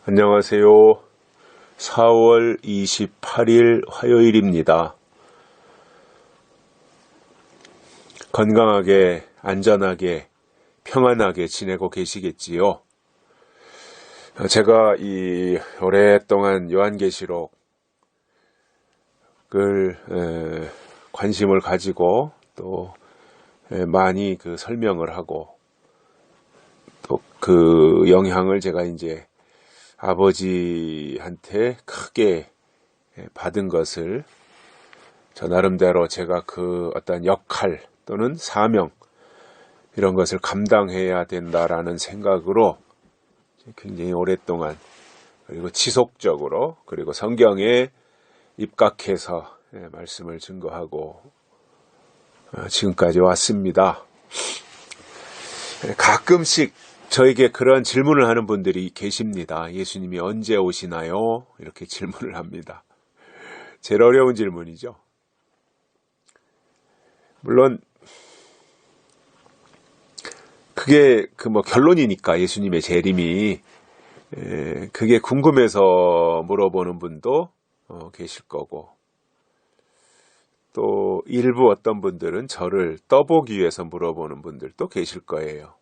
안녕하세요. 4월 28일 화요일입니다. 건강하게, 안전하게, 평안하게 지내고 계시겠지요? 제가 오랫동안 요한계시록을 관심을 가지고 또 많이 설명을 하고 또 그 영향을 제가 이제 아버지한테 크게 받은 것을 저 나름대로 제가 그 어떤 역할 또는 사명 이런 것을 감당해야 된다라는 생각으로 굉장히 오랫동안 그리고 지속적으로 그리고 성경에 입각해서 말씀을 증거하고 지금까지 왔습니다. 가끔씩 저에게 그런 질문을 하는 분들이 계십니다. 예수님이 언제 오시나요? 이렇게 질문을 합니다. 제일 어려운 질문이죠. 물론 그게 결론이니까 예수님의 재림이 그게 궁금해서 물어보는 분도 계실 거고 또 일부 어떤 분들은 저를 떠보기 위해서 물어보는 분들도 계실 거예요.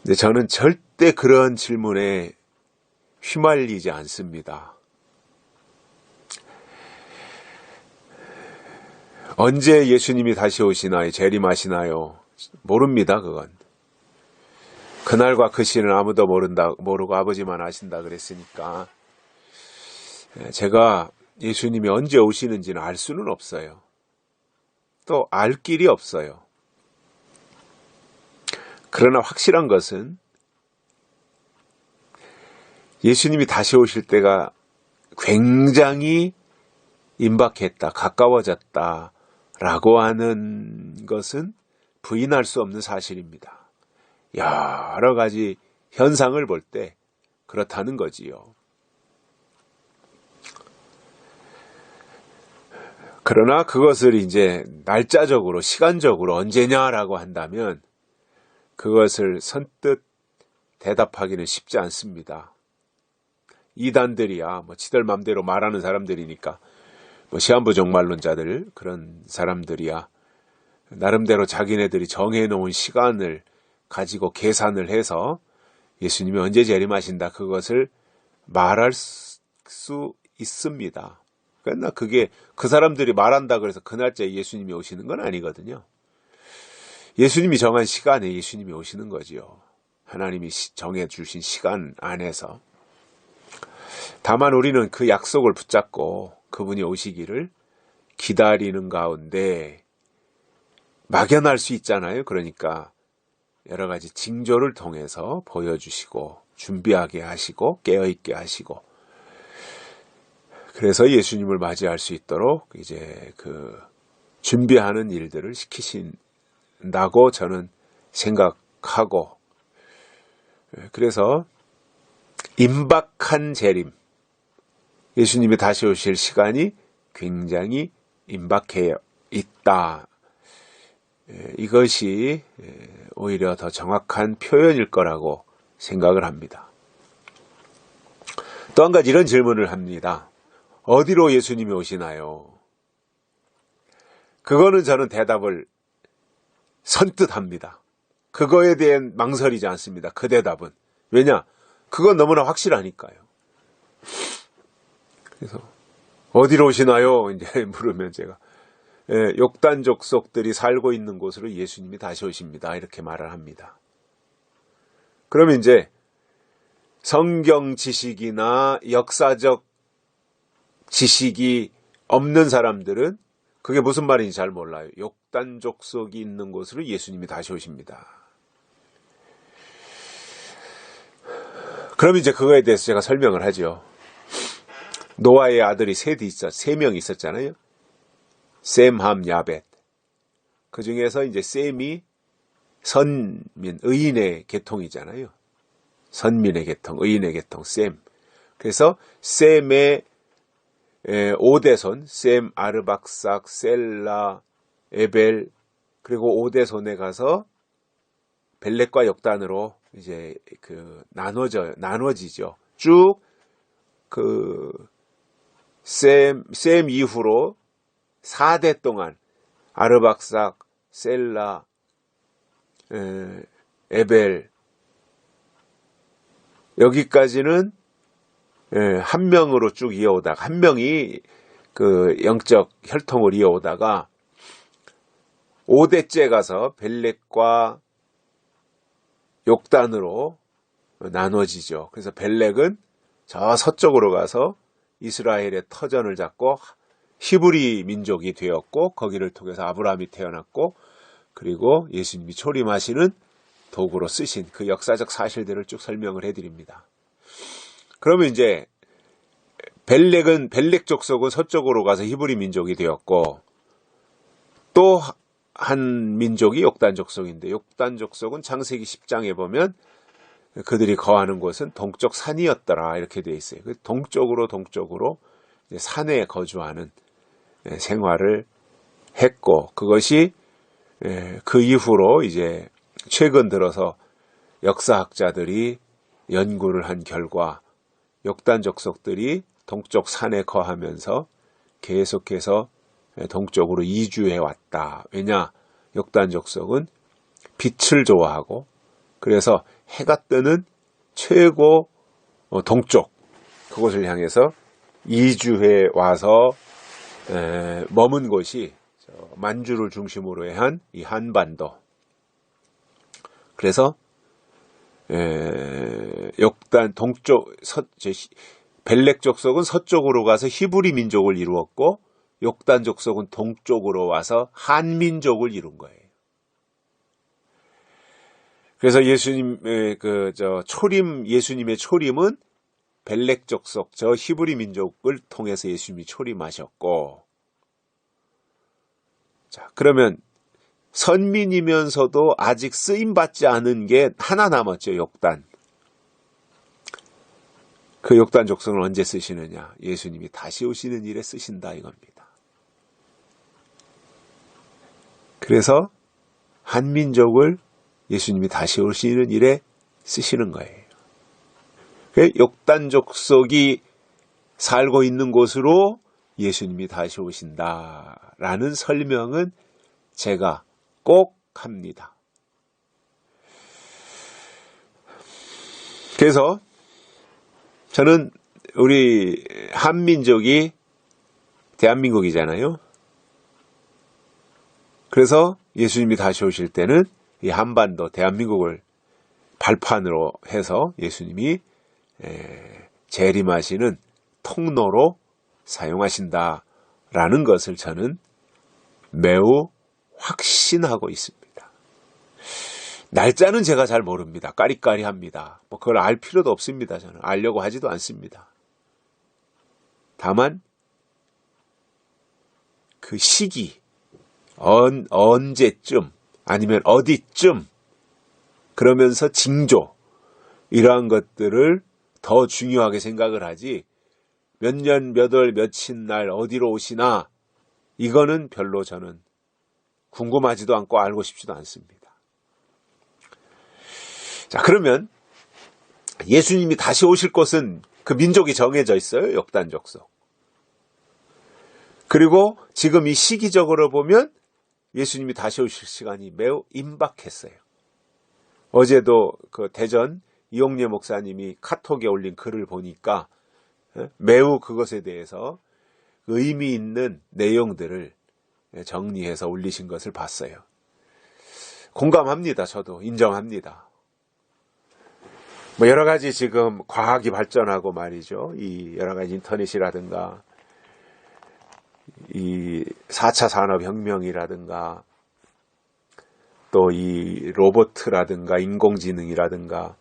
근데 저는 절대 그런 질문에 휘말리지 않습니다. 언제 예수님이 다시 오시나요? 재림하시나요? 모릅니다, 그건. 그날과 그 시는 아무도 모르고 아버지만 아신다 그랬으니까. 제가 예수님이 언제 오시는지는 알 수는 없어요. 또 알 길이 없어요. 그러나 확실한 것은 예수님이 다시 오실 때가 굉장히 임박했다, 가까워졌다라고 하는 것은 부인할 수 없는 사실입니다. 여러 가지 현상을 볼 때 그렇다는 거지요. 그러나 그것을 이제 날짜적으로, 시간적으로 언제냐라고 한다면 그것을 선뜻 대답하기는 쉽지 않습니다. 이단들이야, 지들 맘대로 말하는 사람들이니까, 시한부 종말론자들, 그런 사람들이야, 나름대로 자기네들이 정해놓은 시간을 가지고 계산을 해서 예수님이 언제 재림하신다, 그것을 말할 수 있습니다. 그러나 그게 그 사람들이 말한다 그래서 그 날짜에 예수님이 오시는 건 아니거든요. 예수님이 정한 시간에 예수님이 오시는 거지요. 하나님이 정해주신 시간 안에서. 다만 우리는 그 약속을 붙잡고 그분이 오시기를 기다리는 가운데 막연할 수 있잖아요. 그러니까 여러 가지 징조를 통해서 보여주시고 준비하게 하시고 깨어있게 하시고 그래서 예수님을 맞이할 수 있도록 이제 준비하는 일들을 시키신다고 저는 생각하고 그래서 임박한 재림, 예수님이 다시 오실 시간이 굉장히 임박해 있다. 이것이 오히려 더 정확한 표현일 거라고 생각을 합니다. 또 한 가지 이런 질문을 합니다. 어디로 예수님이 오시나요? 그거는 저는 대답을 선뜻 합니다. 그거에 대한 망설이지 않습니다. 그 대답은. 왜냐? 그건 너무나 확실하니까요. 그래서 어디로 오시나요? 이제 물으면 제가 욕단 족속들이 살고 있는 곳으로 예수님이 다시 오십니다. 이렇게 말을 합니다. 그러면 이제 성경 지식이나 역사적 지식이 없는 사람들은 그게 무슨 말인지 잘 몰라요. 욕단 족속이 있는 곳으로 예수님이 다시 오십니다. 그럼 이제 그거에 대해서 제가 설명을 하죠. 노아의 아들이 세 명이 있었잖아요. 셈, 함, 야벳. 그 중에서 이제 셈이 선민, 의인의 계통이잖아요. 선민의 계통, 의인의 계통, 셈. 그래서 셈의 5대손, 셈, 아르박삭, 셀라, 에벨, 그리고 5대손에 가서 벨렉과 역단으로 이제 나눠지죠. 쭉 셈 이후로 4대 동안 아르박삭, 셀라, 에벨 여기까지는 한 명으로 쭉 이어오다가 한 명이 그 영적 혈통을 이어오다가 5대째 가서 벨렉과 욕단으로 나눠지죠. 그래서 벨렉은 저 서쪽으로 가서 이스라엘의 터전을 잡고 히브리 민족이 되었고 거기를 통해서 아브라함이 태어났고 그리고 예수님이 초림하시는 도구로 쓰신 그 역사적 사실들을 쭉 설명을 해드립니다. 그러면 이제 벨렉 족속은 서쪽으로 가서 히브리 민족이 되었고 또 한 민족이 욕단 족속인데 욕단 족속은 창세기 10장에 보면 그들이 거하는 곳은 동쪽 산이었더라 이렇게 되어 있어요. 동쪽으로 산에 거주하는 생활을 했고 그것이 그 이후로 이제 최근 들어서 역사학자들이 연구를 한 결과 욕단 족속들이 동쪽 산에 거하면서 계속해서 동쪽으로 이주해 왔다. 왜냐? 욕단 족속은 빛을 좋아하고 그래서 해가 뜨는 최고 동쪽 그곳을 향해서 이주해 와서 머문 곳이 만주를 중심으로 한 이 한반도. 그래서 욕단 동쪽 벨렉 족속은 서쪽으로 가서 히브리 민족을 이루었고 욕단 족속은 동쪽으로 와서 한민족을 이룬 거예요. 그래서 예수님의 예수님의 초림은 벨렉 족속 저 히브리 민족을 통해서 예수님이 초림하셨고, 자 그러면 선민이면서도 아직 쓰임 받지 않은 게 하나 남았죠. 욕단. 그 욕단 족속을 언제 쓰시느냐? 예수님이 다시 오시는 일에 쓰신다 이겁니다. 그래서 한민족을 예수님이 다시 오시는 일에 쓰시는 거예요. 욕단 족속이 살고 있는 곳으로 예수님이 다시 오신다라는 설명은 제가 꼭 합니다. 그래서 저는 우리 한민족이 대한민국이잖아요. 그래서 예수님이 다시 오실 때는 이 한반도 대한민국을 발판으로 해서 예수님이 재림하시는 통로로 사용하신다라는 것을 저는 매우 확신하고 있습니다. 날짜는 제가 잘 모릅니다. 까리까리합니다. 그걸 알 필요도 없습니다. 저는 알려고 하지도 않습니다. 다만 그 시기 언제쯤 아니면 어디쯤 그러면서 징조 이러한 것들을 더 중요하게 생각을 하지 몇 년 몇 월 며칠 날 어디로 오시나 이거는 별로 저는 궁금하지도 않고 알고 싶지도 않습니다. 자 그러면 예수님이 다시 오실 곳은 그 민족이 정해져 있어요. 욕단 족속. 그리고 지금 이 시기적으로 보면 예수님이 다시 오실 시간이 매우 임박했어요. 어제도 그 대전 이용래 목사님이 카톡에 올린 글을 보니까 매우 그것에 대해서 의미 있는 내용들을 정리해서 올리신 것을 봤어요. 공감합니다. 저도 인정합니다. 여러 가지 지금 과학이 발전하고 말이죠. 이 여러 가지 인터넷이라든가 이 4차 산업혁명이라든가 또 이 로봇이라든가 인공지능이라든가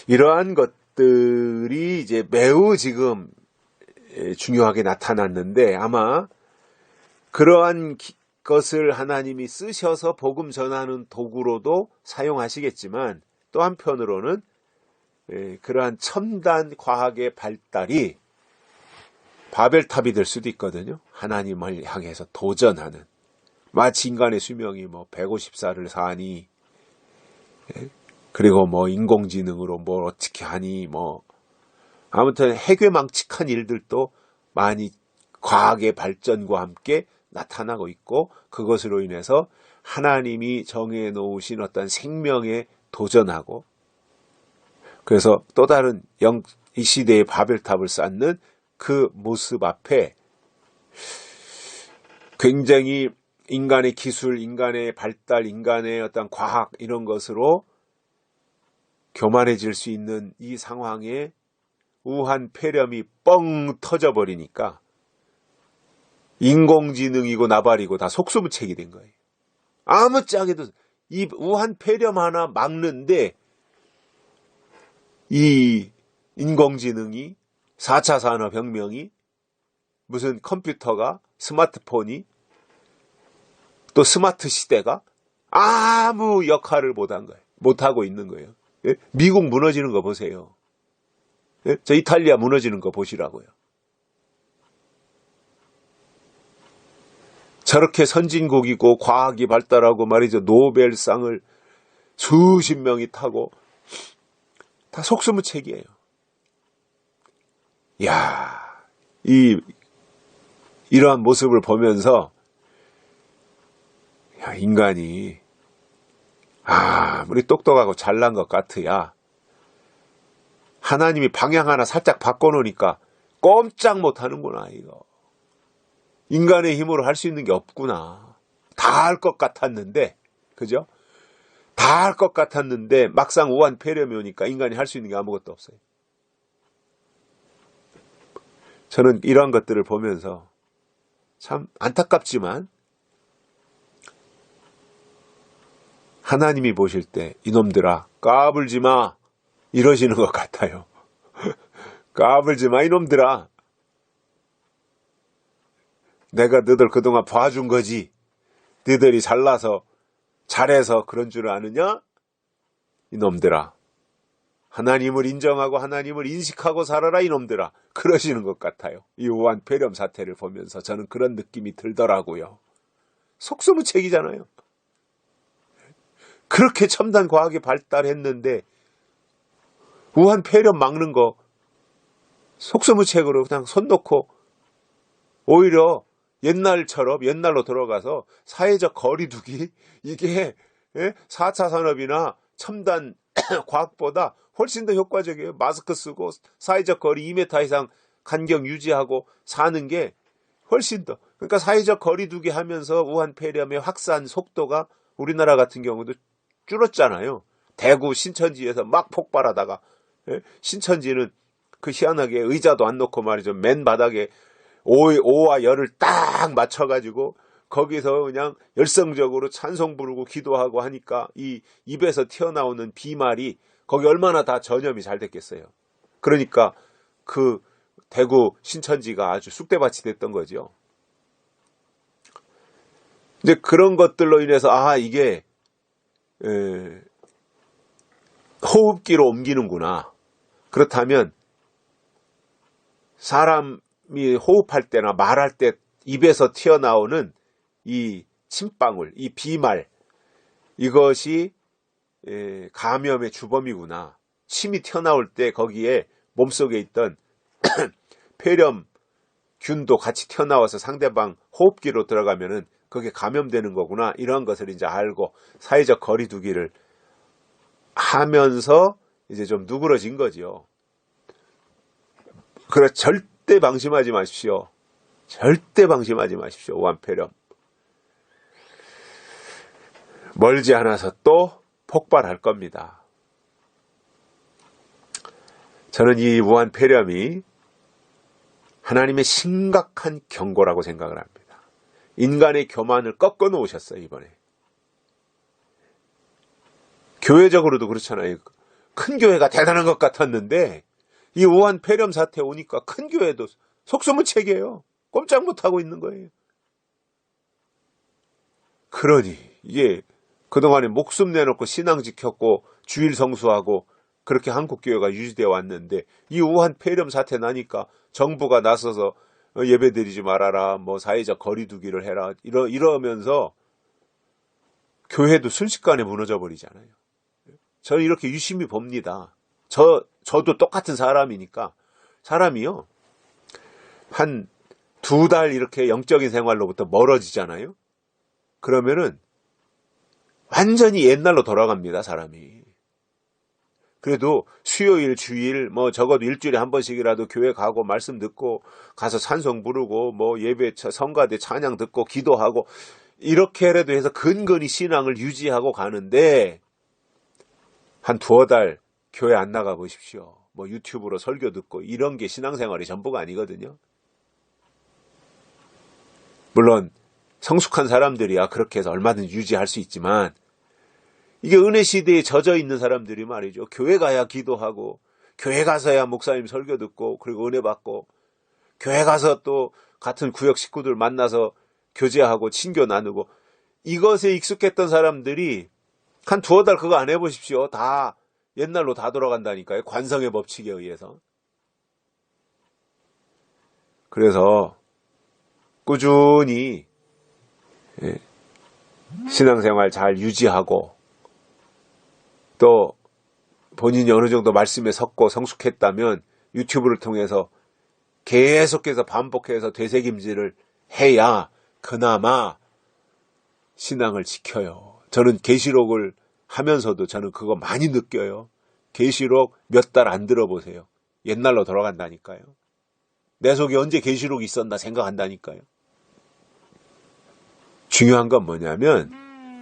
이러한 것들이 이제 매우 지금 중요하게 나타났는데 아마 그러한 것을 하나님이 쓰셔서 복음 전하는 도구로도 사용하시겠지만 또 한편으로는 그러한 첨단 과학의 발달이 바벨탑이 될 수도 있거든요. 하나님을 향해서 도전하는 마치 인간의 수명이 150살을 사니 그리고 뭐 인공지능으로 뭘 어떻게 하니 뭐 아무튼 해괴망측한 일들도 많이 과학의 발전과 함께 나타나고 있고 그것으로 인해서 하나님이 정해 놓으신 어떤 생명에 도전하고 그래서 또 다른 이 시대의 바벨탑을 쌓는 그 모습 앞에 굉장히 인간의 기술, 인간의 발달, 인간의 어떤 과학 이런 것으로 교만해질 수 있는 이 상황에 우한 폐렴이 뻥 터져버리니까 인공지능이고 나발이고 다 속수무책이 된 거예요. 아무짝에도 이 우한 폐렴 하나 막는데 이 인공지능이 4차 산업혁명이 무슨 컴퓨터가 스마트폰이 또 스마트 시대가 아무 역할을 못하고 있는 거예요. 예? 미국 무너지는 거 보세요. 예? 저 이탈리아 무너지는 거 보시라고요. 저렇게 선진국이고 과학이 발달하고 말이죠. 노벨상을 수십 명이 타고 다 속수무책이에요. 이야, 이러한 모습을 보면서 야, 인간이 아무리 똑똑하고 잘난 것 같으야 하나님이 방향 하나 살짝 바꿔놓으니까 꼼짝 못하는구나 이거. 인간의 힘으로 할 수 있는 게 없구나. 다 할 것 같았는데 그죠? 다 할 것 같았는데 막상 우한 폐렴이 오니까 인간이 할 수 있는 게 아무것도 없어요. 저는 이러한 것들을 보면서 참 안타깝지만 하나님이 보실 때 이놈들아 까불지 마 이러시는 것 같아요. 까불지 마 이놈들아. 내가 너들 그동안 봐준 거지. 너희들이 잘해서 그런 줄 아느냐? 이놈들아. 하나님을 인정하고 하나님을 인식하고 살아라 이놈들아. 그러시는 것 같아요. 이 우한 폐렴 사태를 보면서 저는 그런 느낌이 들더라고요. 속수무책이잖아요. 그렇게 첨단 과학이 발달했는데 우한 폐렴 막는 거 속수무책으로 그냥 손 놓고 오히려 옛날로 들어가서 사회적 거리두기 이게 4차 산업이나 첨단 과학보다 훨씬 더 효과적이에요. 마스크 쓰고 사회적 거리 2m 이상 간격 유지하고 사는 게 훨씬 더. 그러니까 사회적 거리두기 하면서 우한 폐렴의 확산 속도가 우리나라 같은 경우도 줄었잖아요. 대구 신천지에서 막 폭발하다가 신천지는 그 희한하게 의자도 안 놓고 말이죠. 맨 바닥에 오와 열을 딱 맞춰가지고 거기서 그냥 열성적으로 찬송 부르고 기도하고 하니까 이 입에서 튀어나오는 비말이 거기 얼마나 다 전염이 잘 됐겠어요. 그러니까 그 대구 신천지가 아주 쑥대밭이 됐던 거죠. 이제 그런 것들로 인해서 이게 호흡기로 옮기는구나. 그렇다면 사람이 호흡할 때나 말할 때 입에서 튀어나오는 이 침방울, 이 비말 이것이 감염의 주범이구나. 침이 튀어나올 때 거기에 몸속에 있던 폐렴균도 같이 튀어나와서 상대방 호흡기로 들어가면은 그게 감염되는 거구나. 이런 것을 이제 알고 사회적 거리두기를 하면서 이제 좀 누그러진 거지요. 그래 절대 방심하지 마십시오. 절대 방심하지 마십시오. 우한 폐렴. 멀지 않아서 또 폭발할 겁니다. 저는 이 우한 폐렴이 하나님의 심각한 경고라고 생각을 합니다. 인간의 교만을 꺾어 놓으셨어요, 이번에. 교회적으로도 그렇잖아요. 큰 교회가 대단한 것 같았는데 이 우한 폐렴 사태 오니까 큰 교회도 속수무책이에요. 꼼짝 못하고 있는 거예요. 그러니 이게 그동안에 목숨 내놓고 신앙 지켰고 주일 성수하고 그렇게 한국교회가 유지되어 왔는데 이 우한 폐렴 사태 나니까 정부가 나서서 예배드리지 말아라, 뭐 사회적 거리두기를 해라 이러면서 교회도 순식간에 무너져 버리잖아요. 저는 이렇게 유심히 봅니다. 저도 똑같은 사람이니까. 사람이요, 한 2달 이렇게 영적인 생활로부터 멀어지잖아요. 그러면은 완전히 옛날로 돌아갑니다, 사람이. 그래도 수요일, 주일, 적어도 일주일에 한 번씩이라도 교회 가고 말씀 듣고 가서 찬송 부르고 예배, 성가대 찬양 듣고 기도하고 이렇게라도 해서 근근히 신앙을 유지하고 가는데 한 2달 교회 안 나가 보십시오. 유튜브로 설교 듣고 이런 게 신앙생활이 전부가 아니거든요. 물론 성숙한 사람들이야 그렇게 해서 얼마든지 유지할 수 있지만 이게 은혜 시대에 젖어 있는 사람들이 말이죠. 교회 가야 기도하고 교회 가서야 목사님 설교 듣고 그리고 은혜 받고 교회 가서 또 같은 구역 식구들 만나서 교제하고 친교 나누고 이것에 익숙했던 사람들이 한 2달 그거 안 해보십시오. 다 옛날로 다 돌아간다니까요. 관성의 법칙에 의해서. 그래서 꾸준히 신앙생활 잘 유지하고 또 본인이 어느 정도 말씀에 섰고 성숙했다면 유튜브를 통해서 계속해서 반복해서 되새김질을 해야 그나마 신앙을 지켜요. 저는 계시록을 하면서도 저는 그거 많이 느껴요. 계시록 몇 달 안 들어보세요. 옛날로 돌아간다니까요. 내 속에 언제 계시록이 있었나 생각한다니까요. 중요한 건 뭐냐면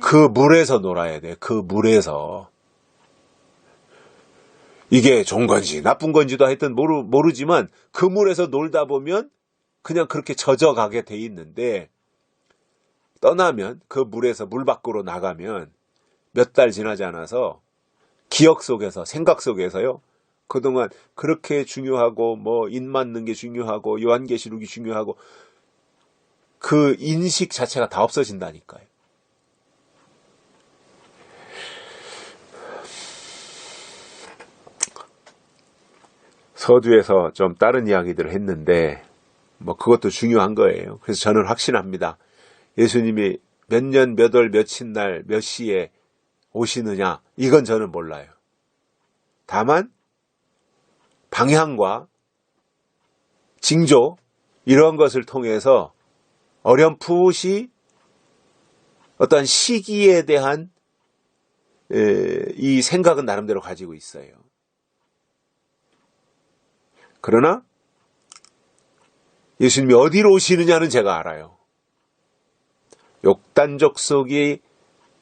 그 물에서 놀아야 돼. 그 물에서. 이게 좋은 건지 나쁜 건지도 하여튼 모르지만 그 물에서 놀다 보면 그냥 그렇게 젖어가게 돼 있는데 떠나면 그 물에서 물 밖으로 나가면 몇 달 지나지 않아서 기억 속에서 생각 속에서요. 그동안 그렇게 중요하고 인 맞는 게 중요하고 요한계시록이 중요하고 그 인식 자체가 다 없어진다니까요. 서두에서 좀 다른 이야기들을 했는데 그것도 중요한 거예요. 그래서 저는 확신합니다. 예수님이 몇 년, 몇 월, 며칠 날, 몇 시에 오시느냐 이건 저는 몰라요. 다만 방향과 징조 이런 것을 통해서 어렴풋이 어떠한 시기에 대한 이 생각은 나름대로 가지고 있어요. 그러나 예수님이 어디로 오시느냐는 제가 알아요. 욕단족 속에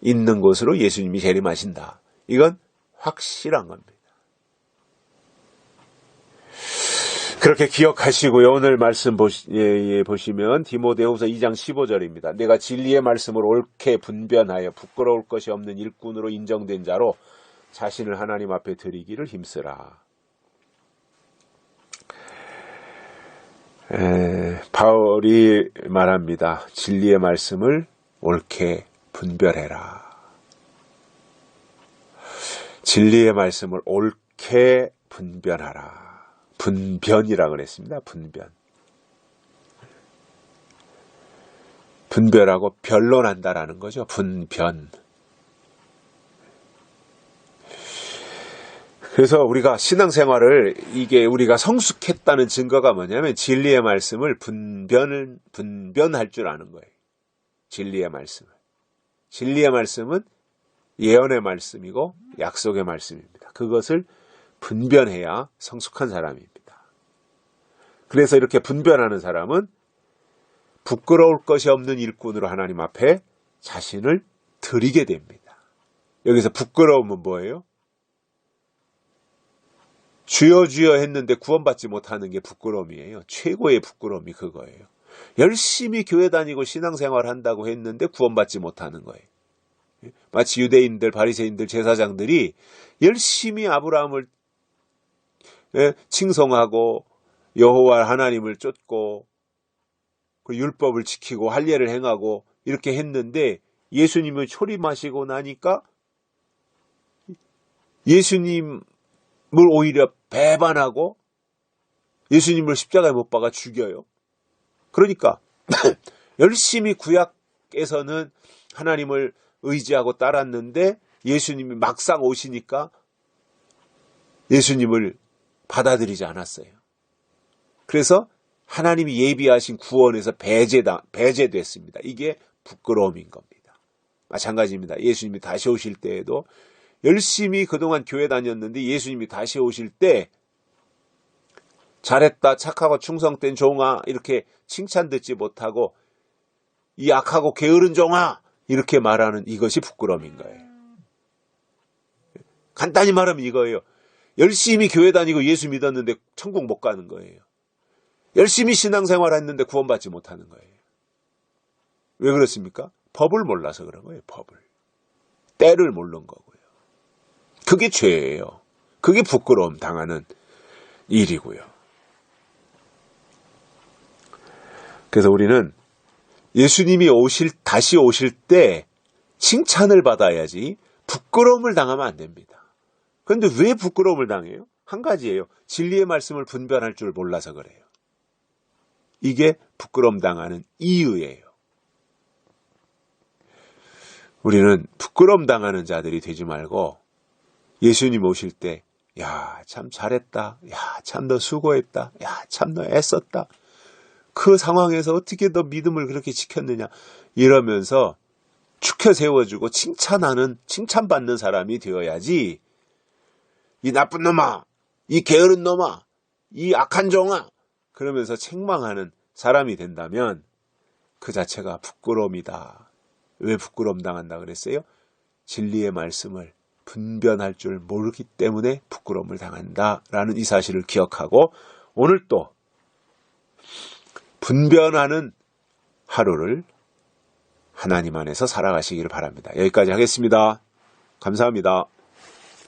있는 곳으로 예수님이 재림하신다. 이건 확실한 겁니다. 그렇게 기억하시고요. 오늘 말씀 보시면 디모데후서 2장 15절입니다. 내가 진리의 말씀을 옳게 분변하여 부끄러울 것이 없는 일꾼으로 인정된 자로 자신을 하나님 앞에 드리기를 힘쓰라. 바울이 말합니다. 진리의 말씀을 옳게 분별해라. 진리의 말씀을 옳게 분별하라. 분변이라 그랬습니다. 분별하고 변론한다라는 거죠. 분변. 그래서 우리가 신앙생활을 이게 우리가 성숙했다는 증거가 뭐냐면 진리의 말씀을 분변할 줄 아는 거예요. 진리의 말씀을. 진리의 말씀은 예언의 말씀이고 약속의 말씀입니다. 그것을 분변해야 성숙한 사람입니다. 그래서 이렇게 분변하는 사람은 부끄러울 것이 없는 일꾼으로 하나님 앞에 자신을 드리게 됩니다. 여기서 부끄러움은 뭐예요? 주여 주여 했는데 구원받지 못하는 게 부끄러움이에요. 최고의 부끄러움이 그거예요. 열심히 교회 다니고 신앙생활 한다고 했는데 구원받지 못하는 거예요. 마치 유대인들, 바리새인들, 제사장들이 열심히 아브라함을 칭송하고 여호와 하나님을 쫓고 율법을 지키고 할례를 행하고 이렇게 했는데 예수님을 초림하시고 나니까 예수님을 오히려 배반하고 예수님을 십자가에 못 박아 죽여요. 그러니까 열심히 구약에서는 하나님을 의지하고 따랐는데 예수님이 막상 오시니까 예수님을 받아들이지 않았어요. 그래서 하나님이 예비하신 구원에서 배제됐습니다. 이게 부끄러움인 겁니다. 마찬가지입니다. 예수님이 다시 오실 때에도 열심히 그동안 교회 다녔는데 예수님이 다시 오실 때 잘했다, 착하고 충성된 종아 이렇게 칭찬 듣지 못하고 이 악하고 게으른 종아 이렇게 말하는 이것이 부끄러움인 거예요. 간단히 말하면 이거예요. 열심히 교회 다니고 예수 믿었는데 천국 못 가는 거예요. 열심히 신앙생활 했는데 구원받지 못하는 거예요. 왜 그렇습니까? 법을 몰라서 그런 거예요. 법을. 때를 모르는 거고요. 그게 죄예요. 그게 부끄러움 당하는 일이고요. 그래서 우리는 예수님이 다시 오실 때 칭찬을 받아야지 부끄러움을 당하면 안 됩니다. 그런데 왜 부끄러움을 당해요? 한 가지예요. 진리의 말씀을 분별할 줄 몰라서 그래요. 이게 부끄러움 당하는 이유예요. 우리는 부끄러움 당하는 자들이 되지 말고 예수님 오실 때 야, 참 잘했다. 야, 참 너 수고했다. 야, 참 너 애썼다. 그 상황에서 어떻게 너 믿음을 그렇게 지켰느냐. 이러면서 축혀 세워주고 칭찬받는 사람이 되어야지 이 나쁜 놈아, 이 게으른 놈아, 이 악한 종아 그러면서 책망하는 사람이 된다면 그 자체가 부끄러움이다. 왜 부끄러움 당한다 그랬어요? 진리의 말씀을 분별할 줄 모르기 때문에 부끄러움을 당한다라는 이 사실을 기억하고 오늘 또 분별하는 하루를 하나님 안에서 살아가시기를 바랍니다. 여기까지 하겠습니다. 감사합니다.